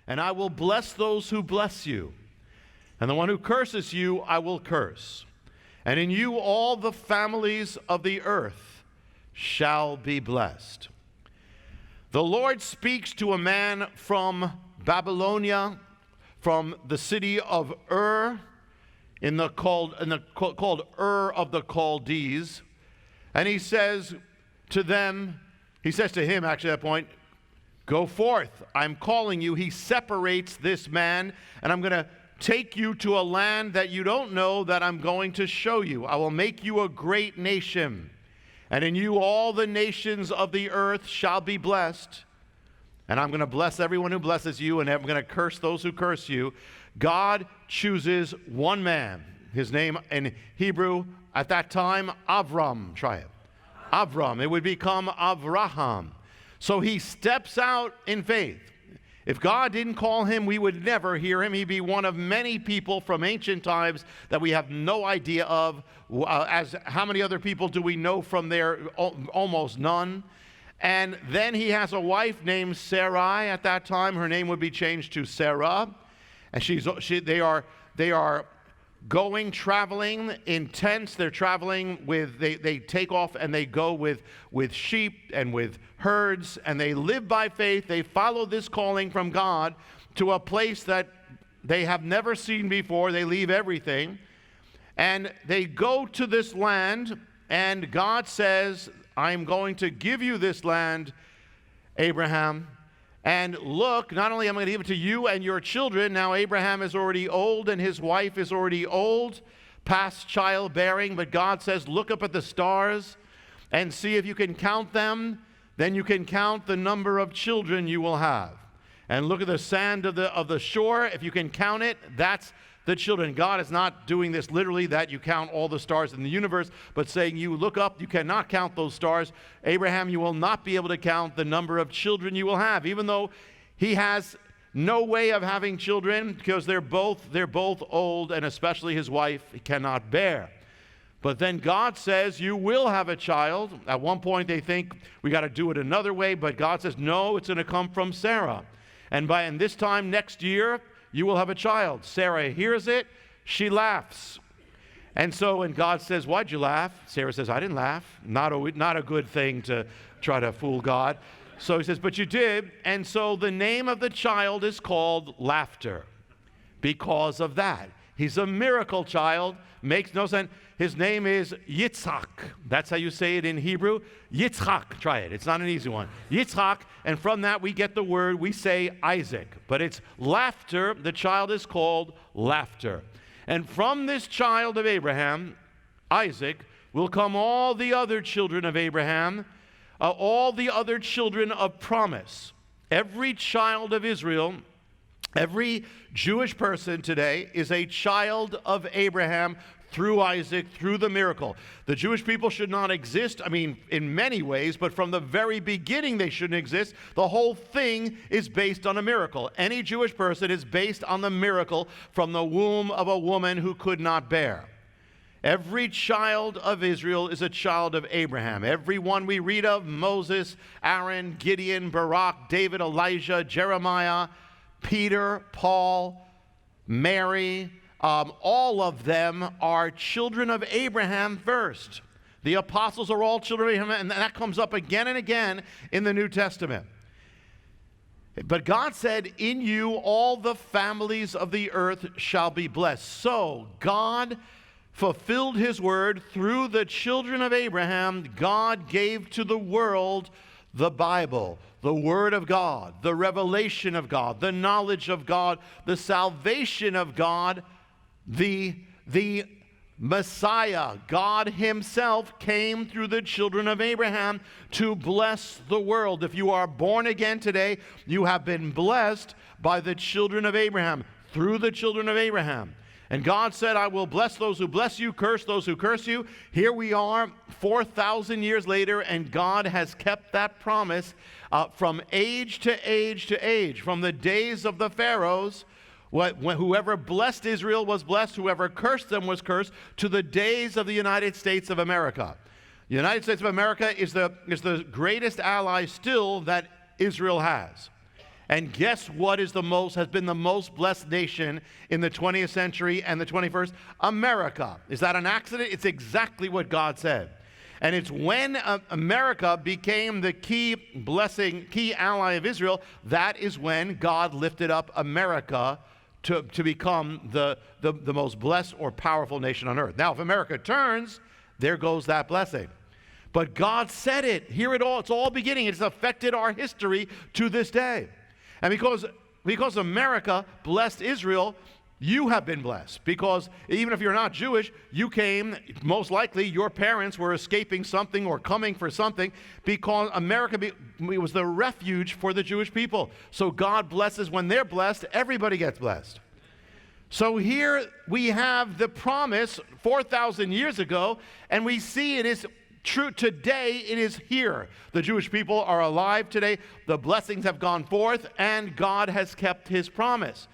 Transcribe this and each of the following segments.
and I will bless those who bless you. And the one who curses you, I will curse. And in you all the families of the earth shall be blessed. The Lord speaks to a man from Babylonia, from the city of Ur, called Ur of the Chaldees. And he says to them, he says to him actually at that point, go forth, I'm calling you. He separates this man, and I'm going to take you to a land that you don't know that I'm going to show you. I will make you a great nation, and in you all the nations of the earth shall be blessed. And I'm going to bless everyone who blesses you, and I'm going to curse those who curse you. God chooses one man. His name in Hebrew at that time, Avram. Try it. Avram. It would become Avraham. So he steps out in faith. If God didn't call him, we would never hear him. He'd be one of many people from ancient times that we have no idea of. As how many other people do we know from there? Almost none. And then he has a wife named Sarai at that time. Her name would be changed to Sarah. And they are traveling in tents. They're traveling with, they take off and they go with sheep and with herds, and they live by faith. They follow this calling from God to a place that they have never seen before. They leave everything, and they go to this land, and God says, I'm going to give you this land, Abraham. And look, not only am I going to give it to you and your children, now Abraham is already old and his wife is already old, past childbearing, but God says, look up at the stars and see if you can count them. Then you can count the number of children you will have. And look at the sand of the shore. If you can count it, that's the children. God is not doing this literally, that you count all the stars in the universe, but saying you look up, you cannot count those stars. Abraham, you will not be able to count the number of children you will have, even though he has no way of having children because they're both old, and especially his wife cannot bear. But then God says, you will have a child. At one point they think we got to do it another way, but God says, no, it's going to come from Sarah. And this time next year, you will have a child. Sarah hears it. She laughs. And so when God says, why'd you laugh? Sarah says, I didn't laugh. Not a good thing to try to fool God. So he says, but you did. And so the name of the child is called Laughter because of that. He's a miracle child. Makes no sense. His name is Yitzhak. That's how you say it in Hebrew. Yitzhak. Try it. It's not an easy one. Yitzhak. And from that we get the word, we say Isaac. But it's laughter. The child is called Laughter. And from this child of Abraham, Isaac, will come all the other children of Abraham, all the other children of promise. Every child of Israel, every Jewish person today is a child of Abraham through Isaac, through the miracle. The Jewish people should not exist, in many ways, but from the very beginning they shouldn't exist. The whole thing is based on a miracle. Any Jewish person is based on the miracle from the womb of a woman who could not bear. Every child of Israel is a child of Abraham. Every one we read of, Moses, Aaron, Gideon, Barak, David, Elijah, Jeremiah, Peter, Paul, Mary, all of them are children of Abraham first. The apostles are all children of Abraham, and that comes up again and again in the New Testament. But God said, in you all the families of the earth shall be blessed. So God fulfilled his word through the children of Abraham. God gave to the world the Bible, the Word of God, the revelation of God, the knowledge of God, the salvation of God, the Messiah. God himself came through the children of Abraham to bless the world. If you are born again today, you have been blessed by the children of Abraham, through the children of Abraham. And God said, I will bless those who bless you, curse those who curse you. Here we are 4,000 years later, and God has kept that promise from age to age to age. From the days of the pharaohs, whoever blessed Israel was blessed, whoever cursed them was cursed, to the days of the United States of America. The United States of America is the greatest ally still that Israel has. And guess what has been the most blessed nation in the 20th century and the 21st? America. Is that an accident? It's exactly what God said. And it's when America became the key ally of Israel, that is when God lifted up America to become the most blessed or powerful nation on earth. Now, if America turns, there goes that blessing. But God said it. Hear it all. It's all beginning. It's affected our history to this day. And because America blessed Israel, you have been blessed. Because even if you're not Jewish, you came, most likely your parents were escaping something or coming for something, because America was the refuge for the Jewish people. So God blesses. When they're blessed, everybody gets blessed. So here we have the promise 4,000 years ago, and we see it is true today. It is here. The Jewish people are alive today. The blessings have gone forth, and God has kept his promise.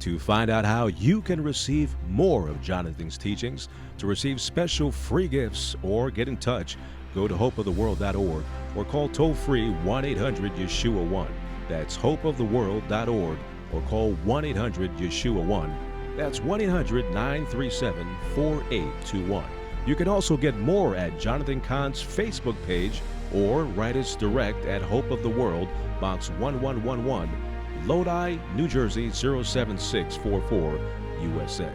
To find out how you can receive more of Jonathan's teachings, to receive special free gifts, or get in touch, go to hopeoftheworld.org or call toll-free 1-800-YESHUA-1. That's hopeoftheworld.org or call 1-800-YESHUA-1. That's 1-800-937-4821. You can also get more at Jonathan Cahn's Facebook page or write us direct at Hope of the World, Box 1111, Lodi, New Jersey 07644, USA.